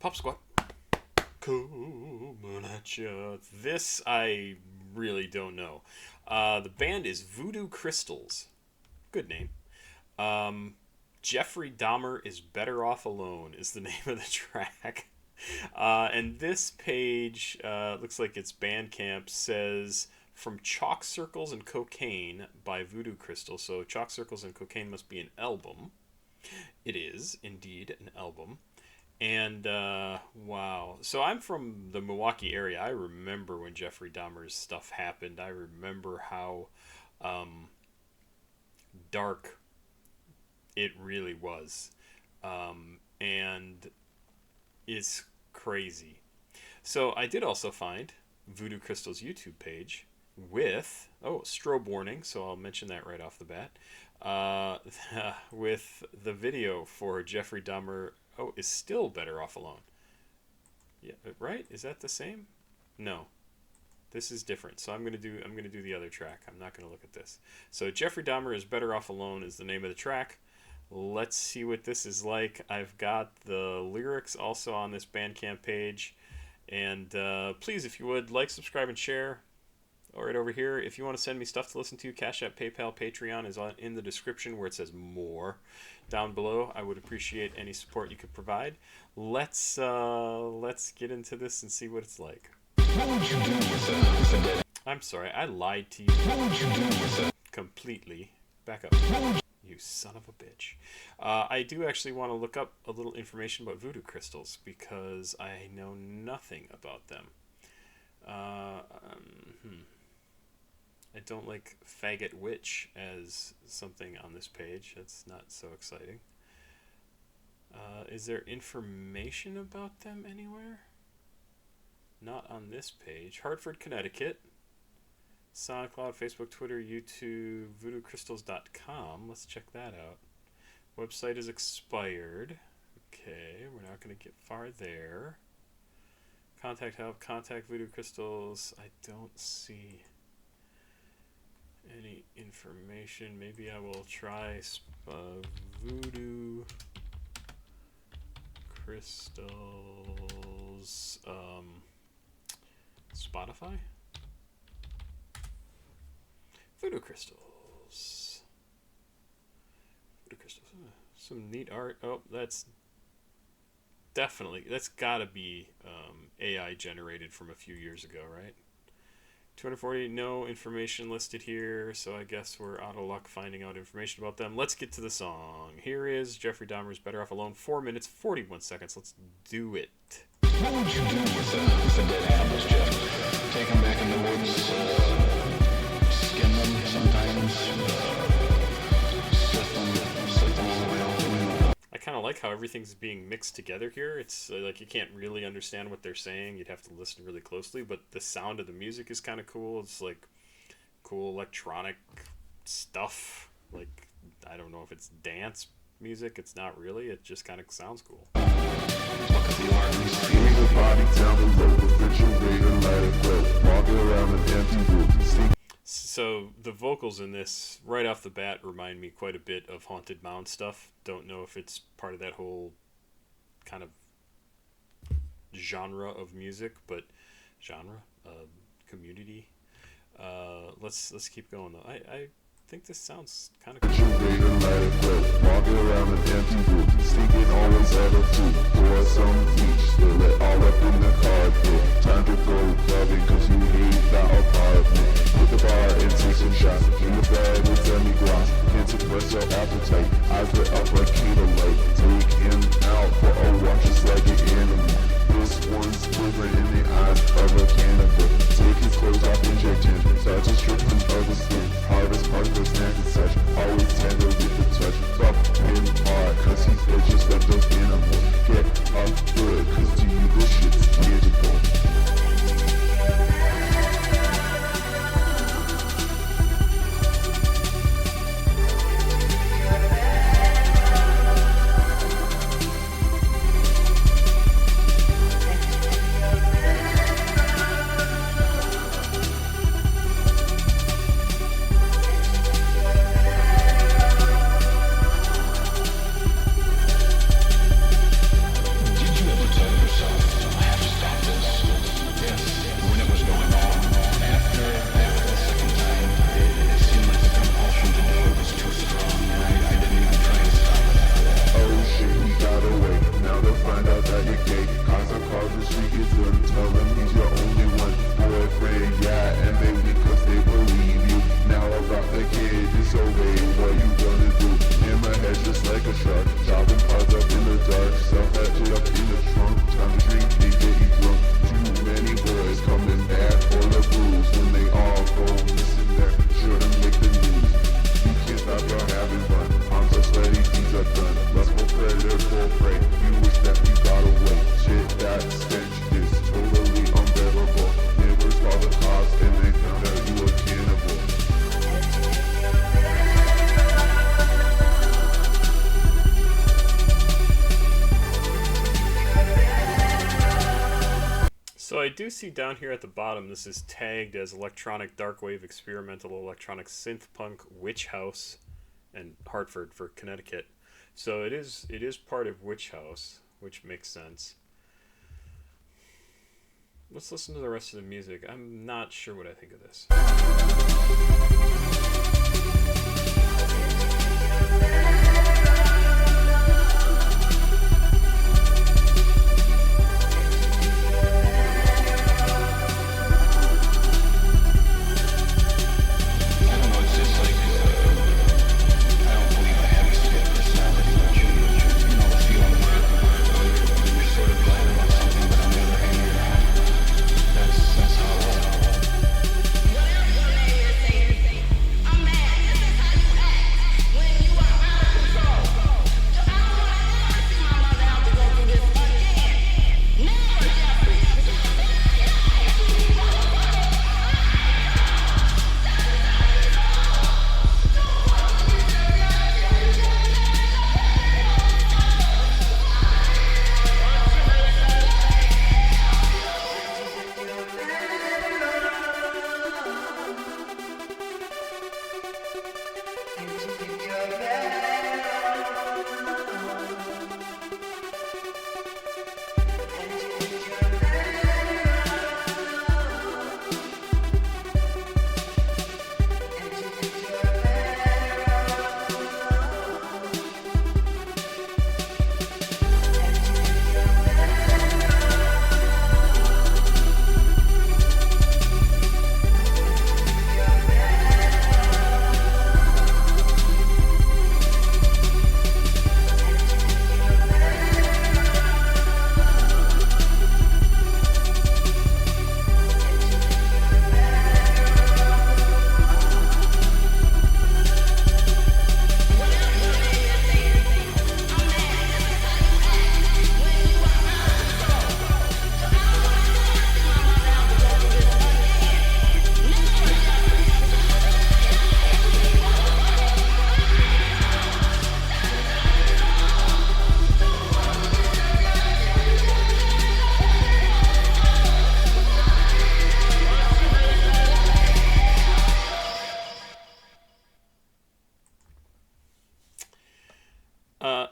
Pop Squat. Coming at ya. This I really don't know. The band is Voodoo Crystals. Good name. Jeffrey Dahmer is Better Off Alone is the name of the track. And this page looks like it's Bandcamp, says From Chalk Circles and Cocaine by Voodoo Crystal. So Chalk Circles and Cocaine must be an album. It is indeed an album. And wow. So I'm from the Milwaukee area. I remember when Jeffrey Dahmer's stuff happened. I remember how dark it really was. And it's crazy. So I did also find Voodoo Crystal's YouTube page with, strobe warning, so I'll mention that right off the bat, with the video for Jeffrey Dahmer is still Better Off Alone. Yeah, right? Is that the same? No. This is different. So I'm gonna do the other track. I'm not gonna look at this. So Jeffrey Dahmer is Better Off Alone is the name of the track. Let's see what this is like. I've got the lyrics also on this Bandcamp page. And please, if you would, like, subscribe, and share. All right, over here, if you want to send me stuff to listen to, CashApp, PayPal, Patreon is in the description where it says more down below. I would appreciate any support you could provide. Let's get into this and see what it's like. What would you do with a I'm sorry, I lied to you. What would you do with completely. Back up. You son of a bitch. I do actually want to look up a little information about voodoo crystals because I know nothing about them. I don't like faggot witch as something on this page. That's not so exciting. Is there information about them anywhere? Not on this page. Hartford, Connecticut. SoundCloud, Facebook, Twitter, YouTube, voodoocrystals.com. Let's check that out. Website is expired. Okay, we're not going to get far there. Contact help, contact Voodoo Crystals. I don't see any information. Maybe I will try Voodoo Crystals. Spotify? Voodoo Crystals. Voodoo Crystals. Some neat art. Oh, that's gotta be AI generated from a few years ago, right? 240, no information listed here, so I guess we're out of luck finding out information about them. Let's get to the song. Here is Jeffrey Dahmer's Better Off Alone, 4 minutes, 41 seconds. Let's do it. What would you do with the dead animals, Jeff? Take them back in the woods, skin them sometimes, set them all the way over. I kind of like how everything's being mixed together here. It's like you can't really understand what they're saying. You'd have to listen really closely, but the sound of the music is kind of cool. It's like cool electronic stuff. Like, I don't know if it's dance music. It's not really. It just kind of sounds cool. Look at the arms. See the body down below. Refrigerator, let it go. Walking around an empty room. So the vocals in this, right off the bat, remind me quite a bit of Haunted Mound stuff. Don't know if it's part of that whole kind of genre of music, but community. Let's keep going though. I think this sounds kind of cool. Walking around an empty room, sneaking always at a food. Pour some each, spill it all up in the carpet. Time to go clubbing, cause you hate that apartment. Hit the bar and take some shots. In the bed with demi-glace. Can't suppress your appetite. Eyes lit up like keto light. Take him out for a walk just like an animal. This one's different in the eyes of a cannibal. Take his clothes off, inject him. Start to strip him of his skin. Hardest part of those snack and such. Always tender with the touch. Fuck him hard, cause he's there just like those animals. Get off good, cause to you this shit's tangible. till the street is done. Tell them he's your only one. Boyfriend, yeah, and they weak cause they believe you. Now about the kid, disobey, what you gonna do? Hammer head just like a shark, chopping parts up in the dark. Stuff that shit up in the trunk, time to drink, they get you drunk. Too many boys coming back for the blues. When they all go missing, they're sure to make the news. You can't stop your having fun. I'm so sweaty, these are done. Lustful predator, full prey. You wish that you got away. Shit, that stench is totally unbearable. Neighbors call the cops and they found out you a cannibal. So I do see down here at the bottom, this is tagged as electronic darkwave experimental electronic synth punk witch house, and Hartford for Connecticut. So it is part of Witch House, which makes sense. Let's listen to the rest of the music. I'm not sure what I think of this.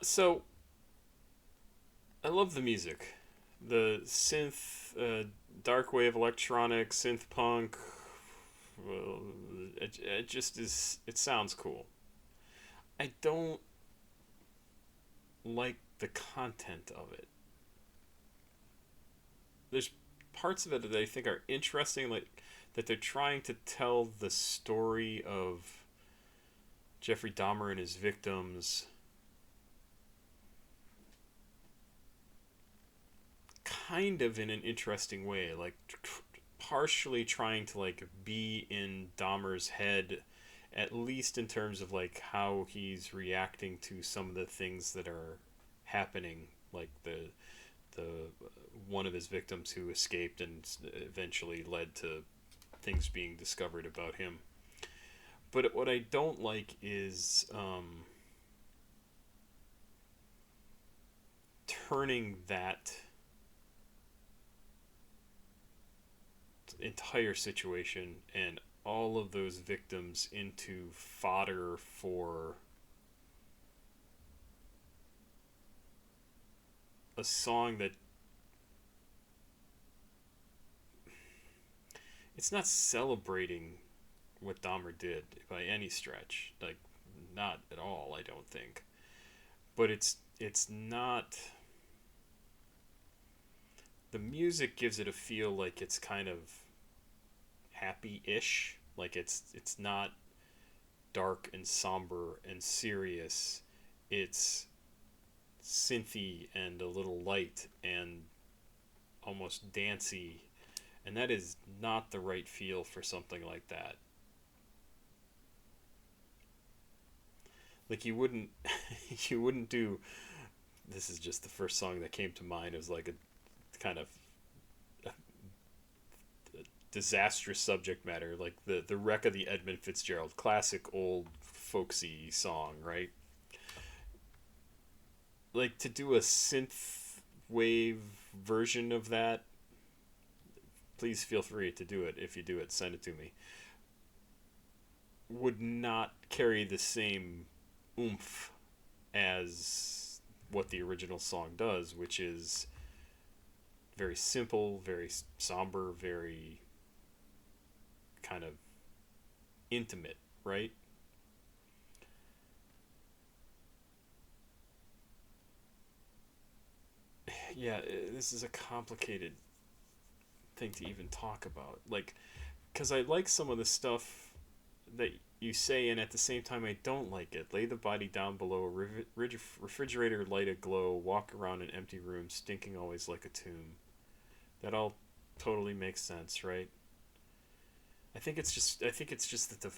So I love the music, the synth, darkwave electronic, synth punk. Well, it just is. It sounds cool. I don't like the content of it. There's parts of it that I think are interesting, like that they're trying to tell the story of Jeffrey Dahmer and his victims kind of in an interesting way, like partially trying to like be in Dahmer's head, at least in terms of like how he's reacting to some of the things that are happening, like the one of his victims who escaped and eventually led to things being discovered about him. But what I don't like is turning that entire situation and all of those victims into fodder for a song that it's not celebrating what Dahmer did by any stretch, like not at all, I don't think. But it's not The music gives it a feel like it's kind of happy-ish, like it's not dark and somber and serious. It's synthy and a little light and almost dancey, and that is not the right feel for something like that. Like you wouldn't you wouldn't do, this is just the first song that came to mind. It was like a kind of disastrous subject matter, like the wreck of the Edmund Fitzgerald, classic old folksy song, right? Like to do a synth wave version of that, please feel free to do it. If you do it, send it to me. Would not carry the same oomph as what the original song does, which is very simple, very somber, very kind of intimate, right? Yeah, this is a complicated thing to even talk about. Like, because I like some of the stuff that you say, and at the same time, I don't like it. Lay the body down below a refrigerator, light a glow, walk around an empty room, stinking always like a tomb. That all totally makes sense, right? I think it's just that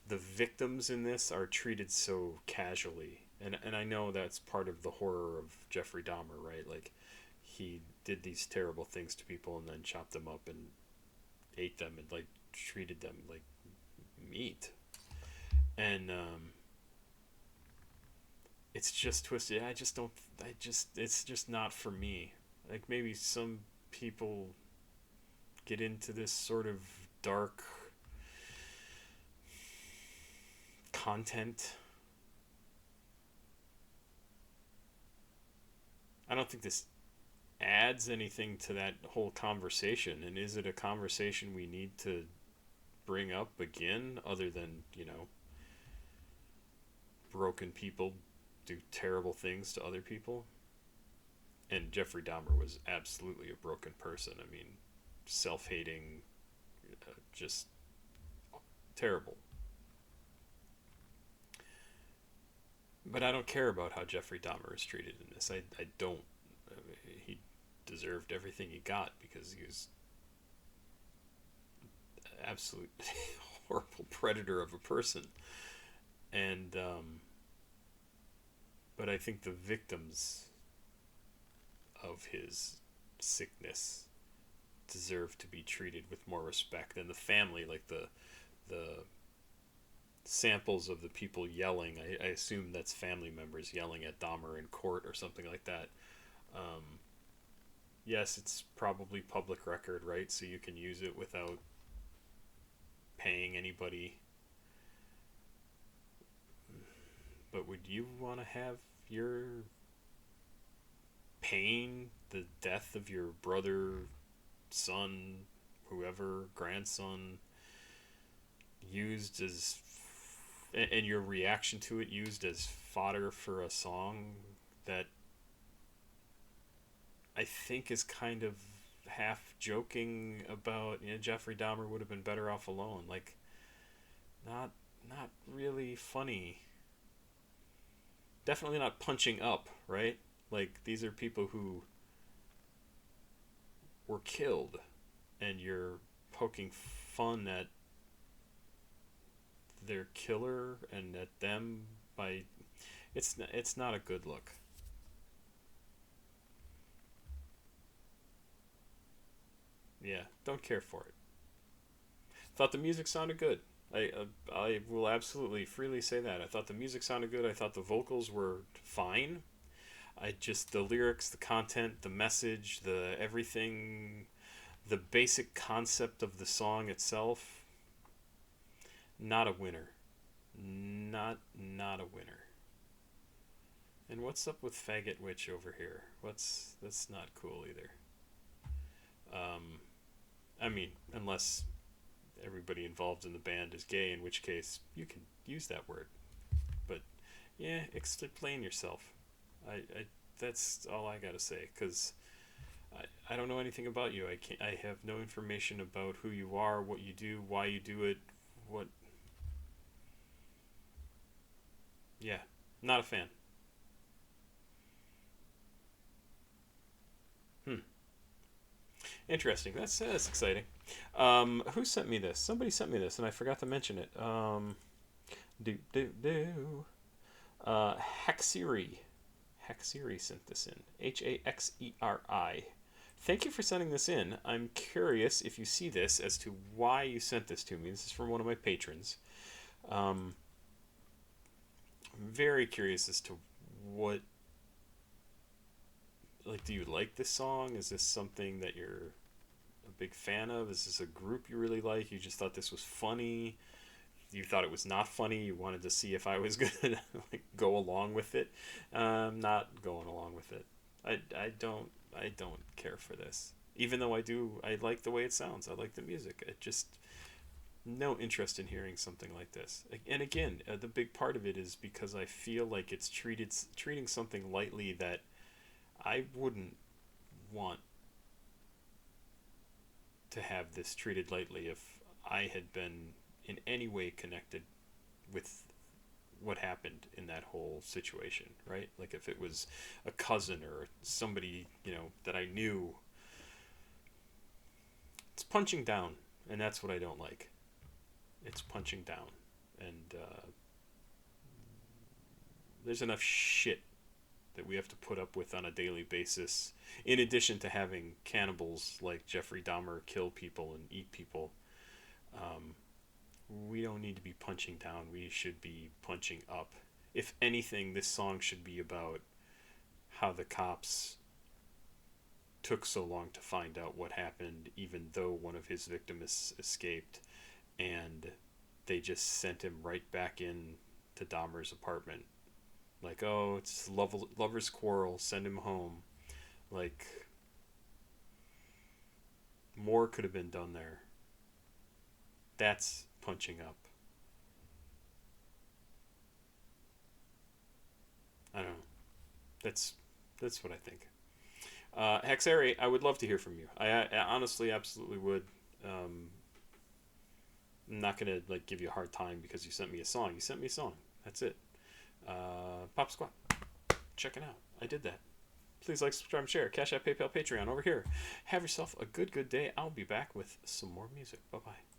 the victims in this are treated so casually, and I know that's part of the horror of Jeffrey Dahmer, right? Like he did these terrible things to people and then chopped them up and ate them and like treated them like meat, and it's just twisted. I just don't. I just it's just not for me. Like maybe some people get into this sort of dark content. I don't think this adds anything to that whole conversation. And is it a conversation we need to bring up again, other than, broken people do terrible things to other people? And Jeffrey Dahmer was absolutely a broken person. I mean, self hating, just terrible. But I don't care about how Jeffrey Dahmer is treated in this. I don't. I mean, he deserved everything he got because he was an absolute horrible predator of a person. And, but I think the victims of his sickness deserve to be treated with more respect. And the family, like the samples of the people yelling, I assume that's family members yelling at Dahmer in court or something like that. Yes, it's probably public record, right? So you can use it without paying anybody. But would you want to have your pain, the death of your brother, son, whoever, grandson, used as, and your reaction to it used as fodder for a song that I think is kind of half joking about, Jeffrey Dahmer would have been better off alone. Like, not really funny. Definitely not punching up, right? Like, these are people who were killed, and you're poking fun at their killer and at them by, it's not a good look. Yeah, don't care for it. Thought the music sounded good. I will absolutely freely say that. I thought the music sounded good. I thought the vocals were fine. I just, the lyrics, the content, the message, the everything, the basic concept of the song itself, not a winner. Not a winner. And what's up with Faggot Witch over here? That's not cool either. I mean, unless everybody involved in the band is gay, in which case you can use that word. But yeah, explain yourself. I that's all I gotta say, because I don't know anything about you. I can't. I have no information about who you are, what you do, why you do it. What? Yeah, not a fan. Hmm. Interesting. That's exciting. Who sent me this? Somebody sent me this, and I forgot to mention it. Do do do. Haxeri. Haxeri sent this in. Haxeri. Thank you for sending this in. I'm curious if you see this as to why you sent this to me. This is from one of my patrons. Um, I'm very curious as to what, like, do you like this song? Is this something that you're a big fan of? Is this a group you really like? You just thought this was funny? You thought it was not funny? You wanted to see if I was gonna like go along with it? Not going along with it. I don't care for this. Even though I do, I like the way it sounds. I like the music. It just no interest in hearing something like this. And again, the big part of it is because I feel like it's treating something lightly that I wouldn't want to have this treated lightly if I had been in any way connected with what happened in that whole situation, right? Like if it was a cousin or somebody, that I knew. It's punching down, and that's what I don't like. It's punching down. And there's enough shit that we have to put up with on a daily basis, in addition to having cannibals like Jeffrey Dahmer kill people and eat people. Um, we don't need to be punching down. We should be punching up. If anything, this song should be about how the cops took so long to find out what happened, even though one of his victims escaped, and they just sent him right back in to Dahmer's apartment. Like, oh, it's lover's quarrel, send him home. Like, more could have been done there. That's punching up. I don't know. That's what I think. Hexari, I would love to hear from you. I honestly, absolutely would. I'm not gonna like give you a hard time because you sent me a song. You sent me a song. That's it. Pop Squat, check it out. I did that. Please like, subscribe, and share. Cash App, PayPal, Patreon over here. Have yourself a good day. I'll be back with some more music. Bye bye.